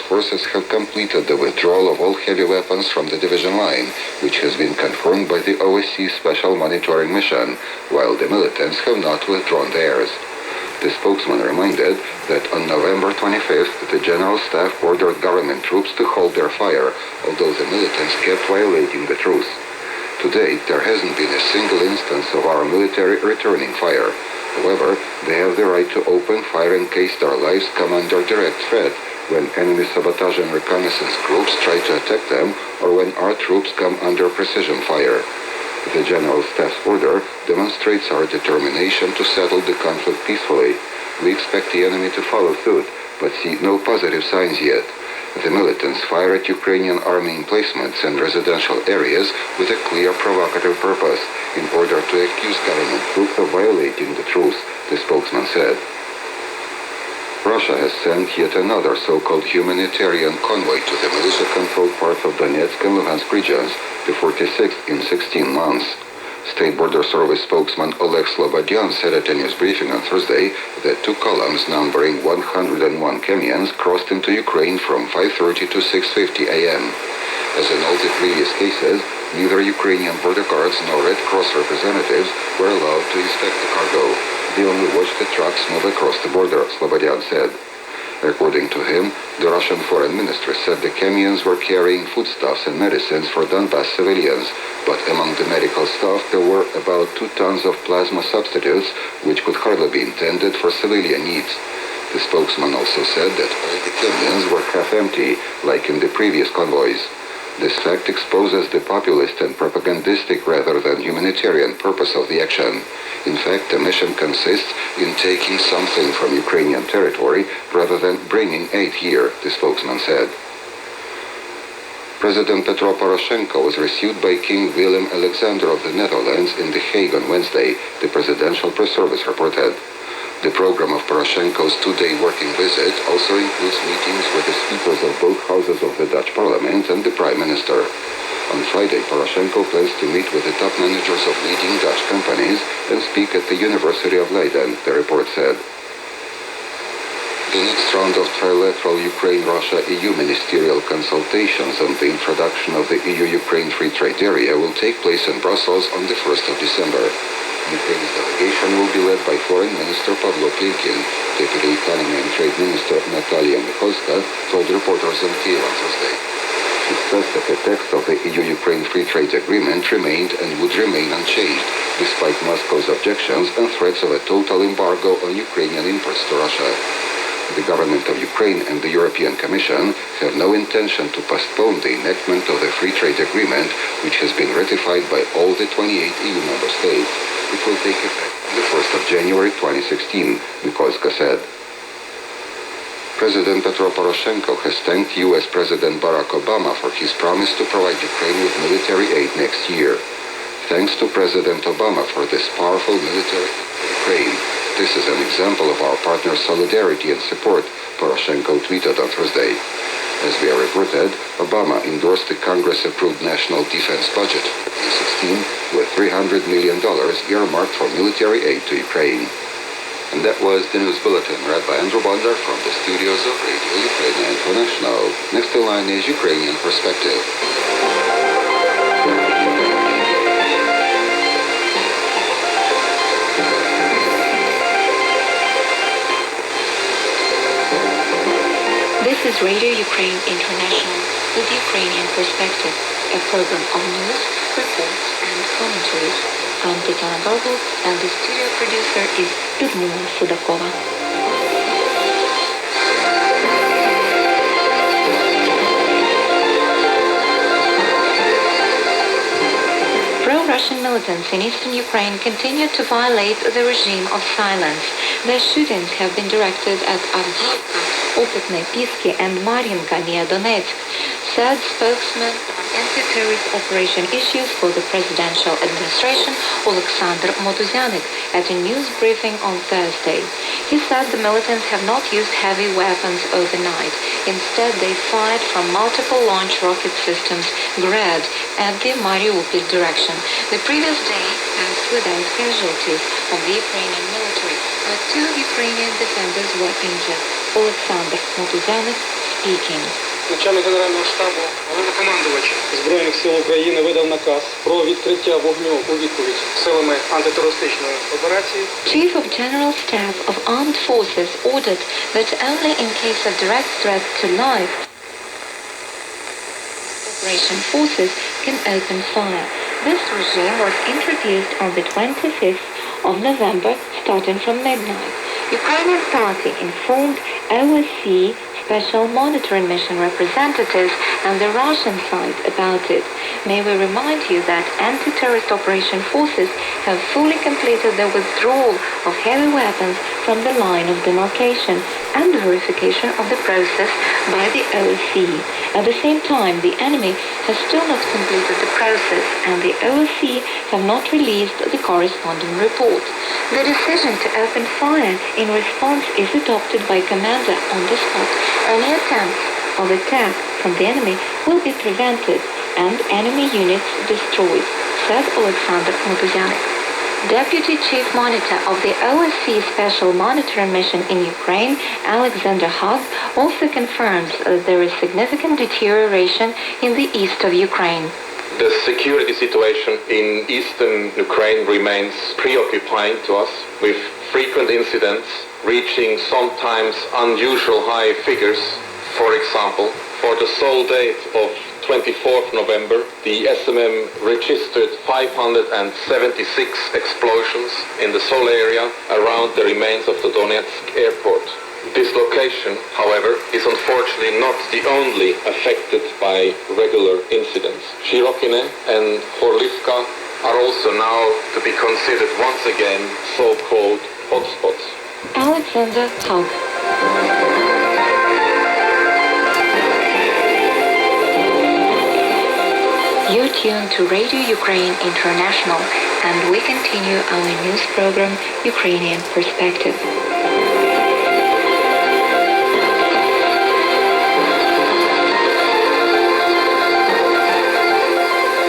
forces have completed the withdrawal of all heavy weapons from the division line, which has been confirmed by the OSCE Special Monitoring Mission, while the militants have not withdrawn theirs. The spokesman reminded that on November 25th, the General Staff ordered government troops to hold their fire, although the militants kept violating the truce. To date, there hasn't been a single instance of our military returning fire. However, they have the right to open fire in case their lives come under direct threat, when enemy sabotage and reconnaissance groups try to attack them, or when our troops come under precision fire. The General Staff's order demonstrates our determination to settle the conflict peacefully. We expect the enemy to follow suit, but see no positive signs yet. The militants fire at Ukrainian army emplacements and residential areas with a clear provocative purpose, in order to accuse government troops of violating the truce, the spokesman said. Russia has sent yet another so-called humanitarian convoy to the militia-controlled parts of Donetsk and Luhansk regions, the 46th in 16 months. State Border Service spokesman Oleg Slobodyan said at a news briefing on Thursday that two columns numbering 101 Kenyans crossed into Ukraine from 5:30 to 6:50 a.m. As in all the previous cases, neither Ukrainian border guards nor Red Cross representatives were allowed to inspect the cargo. They only watched the trucks move across the border, Slobodyan said. According to him, the Russian foreign ministry said the Kenyans were carrying foodstuffs and medicines for Donbas civilians, but among the medical staff there were about 2 tons of plasma substitutes, which could hardly be intended for civilian needs. The spokesman also said that all the Kenyans were half empty, like in the previous convoys. This fact exposes the populist and propagandistic rather than humanitarian purpose of the action. In fact, the mission consists in taking something from Ukrainian territory rather than bringing aid here, the spokesman said. President Petro Poroshenko was received by King Willem Alexander of the Netherlands in The Hague on Wednesday, the presidential press service reported. The program of Poroshenko's 2-day working visit also includes meetings with the speakers of both houses of the Dutch parliament and the prime minister. On Friday, Poroshenko plans to meet with the top managers of leading Dutch companies and speak at the University of Leiden, the report said. The next round of trilateral Ukraine-Russia-EU ministerial consultations on the introduction of the EU-Ukraine Free Trade Area will take place in Brussels on the 1st of December. Ukraine's delegation will be led by Foreign Minister Pavlo Klimkin. Deputy Economy and Trade Minister Natalia Michalska told reporters in Kyiv on Thursday. She stressed that the text of the EU-Ukraine Free Trade Agreement remained and would remain unchanged, despite Moscow's objections and threats of a total embargo on Ukrainian imports to Russia. The government of Ukraine and the European Commission have no intention to postpone the enactment of the Free Trade Agreement, which has been ratified by all the 28 EU member states. It will take effect on the 1st of January 2016, Michalska said. President Petro Poroshenko has thanked U.S. President Barack Obama for his promise to provide Ukraine with military aid next year. Thanks to President Obama for this powerful military aid for Ukraine. This is an example of our partners' solidarity and support, Poroshenko tweeted on Thursday. As we are reported, Obama endorsed the Congress-approved national defense budget for 2016 with $300 million earmarked for military aid to Ukraine. And that was the news bulletin read by Andrew Bonder from the studios of Radio Ukraine International. Next in line is Ukrainian Perspective. This is Radio Ukraine International with Ukrainian Perspective, a program of news, reports and commentaries. I'm Tatiana Gargul and the studio producer is Lyudmila Sudakova. Pro-Russian militants in eastern Ukraine continue to violate the regime of silence. Their shootings have been directed at Avdiivka, Opitne, Pisky and Mariinka near Donetsk, said spokesman on anti-terrorist operation issues for the presidential administration Oleksandr Motuzyanik at a news briefing on Thursday. He said the militants have not used heavy weapons overnight. Instead, they fired from multiple launch rocket systems GRAD at the Mariupol direction. The previous day passed without casualties of the Ukrainian military, but 2 Ukrainian defenders were injured. Oleksandr Motuzyanik speaking. Начальник Генерального штабу, головнокомандувач Збройних сил України видав наказ про відкриття вогню у відповідь силами антитерористичної операції. Chief of General Staff of Armed Forces ordered that only in case of direct threat to life, operation forces can open fire. This regime was introduced on the 25th of November, starting from midnight. Ukrainian party informed OSCE Special Monitoring Mission representatives and the Russian side about it. May we remind you that anti-terrorist operation forces have fully completed the withdrawal of heavy weapons from the line of demarcation and the verification of the process by the OSCE. At the same time, the enemy has still not completed the process and the OSCE have not released the corresponding report. The decision to open fire in response is adopted by commander on the spot. Any attempts of attack from the enemy will be prevented and enemy units destroyed, said Alexander Mutuzyanek. Deputy Chief Monitor of the OSCE Special Monitoring Mission in Ukraine, Alexander Hug, also confirms that there is significant deterioration in the east of Ukraine. The security situation in eastern Ukraine remains preoccupying to us, with frequent incidents reaching sometimes unusual high figures. For example, for the sole date of 24th November, the SMM registered 576 explosions in the Sol area around the remains of the Donetsk airport. This location, however, is unfortunately not the only affected by regular incidents. Shirokine and Horlivka are also now to be considered once again so-called hotspots. Alexander Hug. You're tuned to Radio Ukraine International, and we continue our news program, Ukrainian Perspective.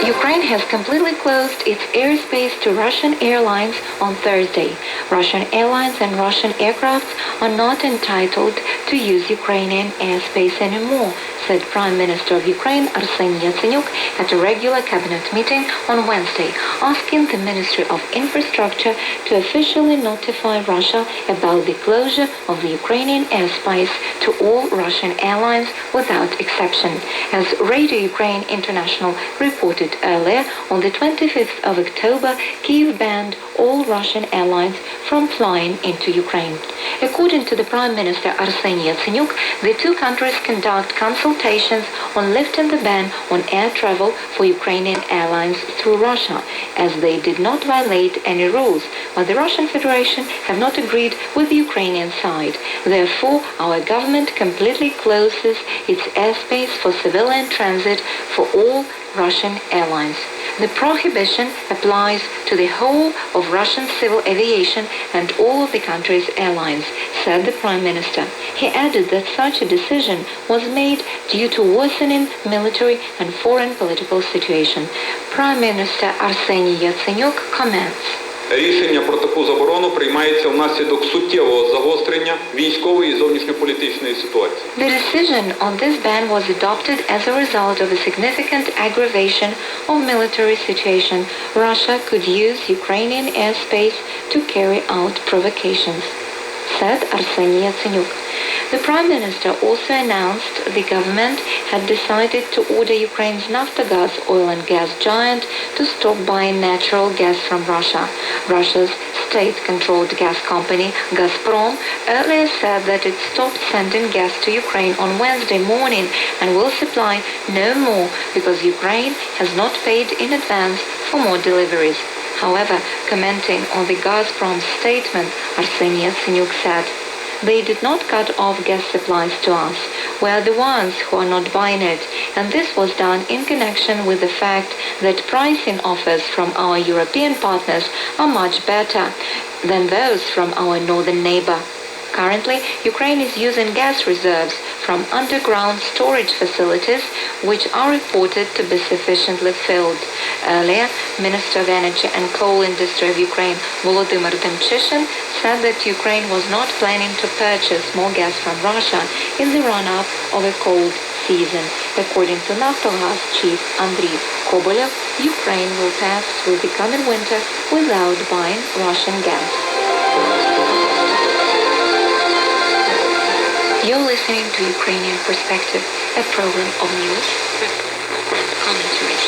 Ukraine has completely closed its airspace to Russian airlines on Thursday. Russian airlines and Russian aircraft are not entitled to use Ukrainian airspace anymore, said Prime Minister of Ukraine Arseniy Yatsenyuk at a regular cabinet meeting on Wednesday, asking the Ministry of Infrastructure to officially notify Russia about the closure of the Ukrainian airspace to all Russian airlines without exception. As Radio Ukraine International reported earlier, on the 25th of October, Kyiv banned all Russian airlines from flying into Ukraine. According to the Prime Minister Arseniy Yatsenyuk, the two countries conduct consultations on lifting the ban on air travel for Ukrainian airlines through Russia, as they did not violate any rules, but the Russian Federation have not agreed with the Ukrainian side. Therefore, our government completely closes its airspace for civilian transit for all Russian airlines. The prohibition applies to the whole of Russian civil aviation and all of the country's airlines, said the Prime Minister. He added that such a decision was made due to worsening military and foreign political situation. Prime Minister Arseniy Yatsenyuk comments. Рішення про таку заборону приймається внаслідок суттєвого загострення військової і зовнішньополітичної ситуації. The decision on this ban was adopted as a result of a significant aggravation of military situation. Russia could use Ukrainian airspace to carry out provocations, said Arseniy Yatsenyuk. The Prime Minister also announced the government had decided to order Ukraine's Naftogaz oil and gas giant to stop buying natural gas from Russia. Russia's state-controlled gas company, Gazprom, earlier said that it stopped sending gas to Ukraine on Wednesday morning and will supply no more because Ukraine has not paid in advance for more deliveries. However, commenting on the Gazprom statement, Arseniy Yatsenyuk said, "They did not cut off gas supplies to us. We are the ones who are not buying it, and this was done in connection with the fact that pricing offers from our European partners are much better than those from our northern neighbor. Currently, Ukraine is using gas reserves from underground storage facilities, which are reported to be sufficiently filled. Earlier, Minister of Energy and Coal Industry of Ukraine Volodymyr Demchyshin said that Ukraine was not planning to purchase more gas from Russia in the run-up of a cold season. According to Naftogaz chief Andriy Kobolev, Ukraine will pass through the coming winter without buying Russian gas. You're listening to Ukrainian Perspective, a program of news and commentaries.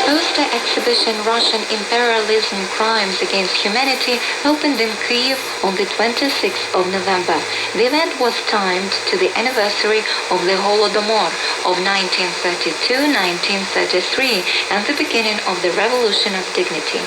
Poster exhibition Russian Imperialism Crimes Against Humanity opened in Kyiv on the 26th of November. The event was timed to the anniversary of the Holodomor of 1932-1933 and the beginning of the Revolution of Dignity.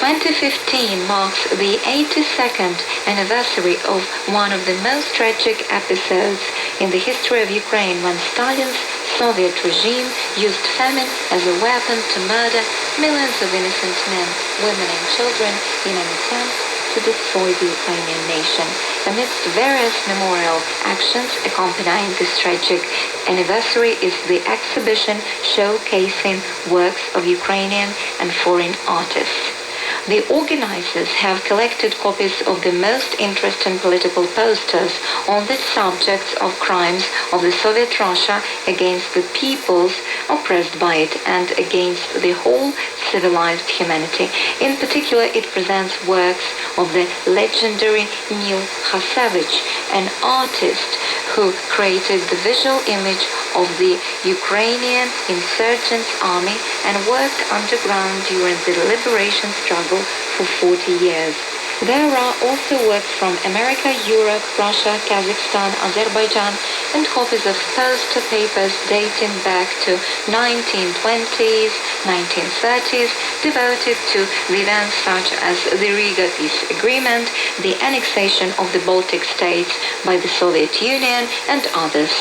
2015 marks the 82nd anniversary of one of the most tragic episodes in the history of Ukraine, when Stalin's Soviet regime used famine as a weapon to murder millions of innocent men, women and children in an attempt to destroy the Ukrainian nation. Amidst various memorial actions accompanying this tragic anniversary is the exhibition showcasing works of Ukrainian and foreign artists. The organizers have collected copies of the most interesting political posters on the subjects of crimes of the Soviet Russia against the peoples oppressed by it and against the whole civilized humanity. In particular, it presents works of the legendary Nil Khasevich, an artist who created the visual image of the Ukrainian insurgent army and worked underground during the liberation struggle for 40 years. There are also works from America, Europe, Russia, Kazakhstan, Azerbaijan, and copies of poster papers dating back to 1920s, 1930s, devoted to the events such as the Riga Peace Agreement, the annexation of the Baltic states by the Soviet Union, and others.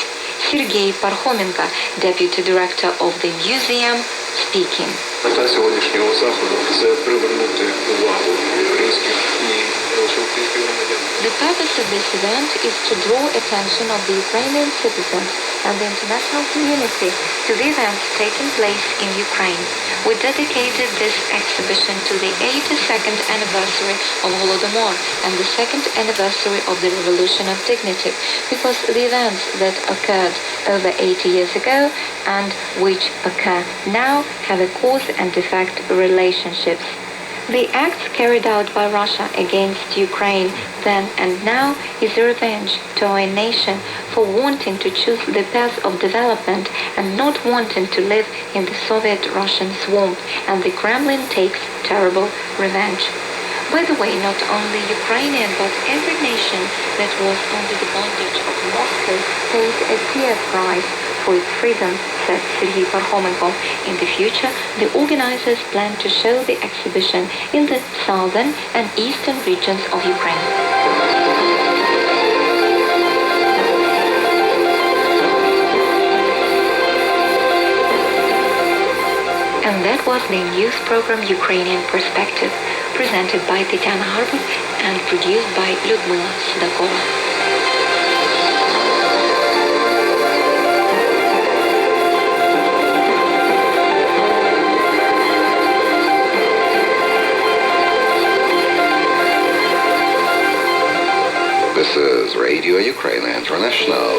Sergei Parkhomenko, Deputy Director of the museum, speaking. Мета сьогоднішнього заходу – це привернути увагу українських і українських громадян. The purpose of this event is to draw attention of the Ukrainian citizens and the international community to the events taking place in Ukraine. We dedicated this exhibition to the 82nd anniversary of Holodomor and the 2nd anniversary of the Revolution of Dignity, because the events that occurred over 80 years ago and which occur now have a cause and effect relationships. The acts carried out by Russia against Ukraine then and now is a revenge to our nation for wanting to choose the path of development and not wanting to live in the Soviet-Russian swamp, and the Kremlin takes terrible revenge. By the way, not only Ukrainian, but every nation that was under the bondage of Moscow paid a dear price for its freedom, said Sergei Parkhomenko. In the future, the organizers plan to show the exhibition in the southern and eastern regions of Ukraine. And that was the news program Ukrainian Perspective, presented by Tetiana Harbuth and produced by Lyudmila Sudakova. This is Radio Ukraine International.